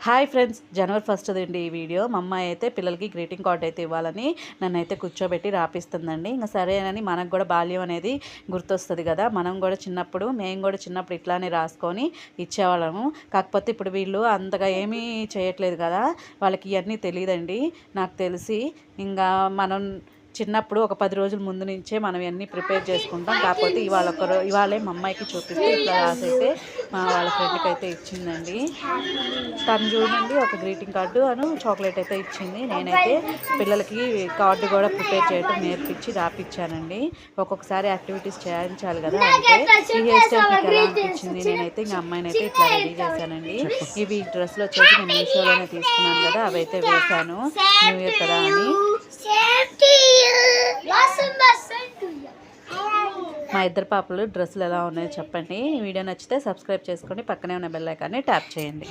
Hi friends, జనవరి 1 అండి ఈ video. మా అమ్మాయి అయితే పిల్లలకి గ్రీటింగ్ కార్డ్ అయితే ఇవ్వాలని నన్నైతే కూర్చోబెట్టి రాపిస్తుందండి. ఇంకా సరేనని మనకు కూడా బాల్యం అనేది గుర్తొస్తుంది కదా. మేము కూడా చిన్నప్పుడు ఇట్లానే రాసుకొని ఇచ్చేవాళ్ళము. కాకపోతే ఇప్పుడు వీళ్ళు అంతగా ఏమీ చేయట్లేదు కదా, వాళ్ళకి ఇవన్నీ తెలియదండి. నాకు తెలిసి ఇంకా మనం చిన్నప్పుడు ఒక 10 రోజుల ముందు నుంచే మనం ఇవన్నీ ప్రిపేర్ చేసుకుంటాం. కాకపోతే ఇవాళే మా అమ్మాయికి చూపిస్తే ఇట్లా రాసైతే వాళ్ళ ఫ్రెండ్కి అయితే ఇచ్చిందండి. తను చూడండి ఒక గ్రీటింగ్ కార్డు చాక్లెట్ అయితే ఇచ్చింది. నేనైతే పిల్లలకి కార్డు కూడా ప్రిపేర్ చేయడం నేర్పించి రాపిచ్చానండి. ఒక్కొక్కసారి యాక్టివిటీస్ చేయించాలి కదా. అంటే ఈ హెయిర్ స్టైల్ మీకు ఎలా అనిపించింది? నేనైతే ఇంకా అమ్మాయిని అయితే ఇట్లా రెడీ చేశానండి. ఇవి డ్రెస్సులు వచ్చేసి నేను మీషోలోనే తీసుకున్నాను కదా, అవైతే వేశాను న్యూ ఇయర్ కదా అని. మా ఇద్దరు పాపలు డ్రెస్సులు ఎలా ఉన్నాయో చెప్పండి. వీడియో నచ్చితే సబ్స్క్రైబ్ చేసుకోండి, పక్కనే ఉన్న బెల్ ఐకాన్ని ట్యాప్ చేయండి.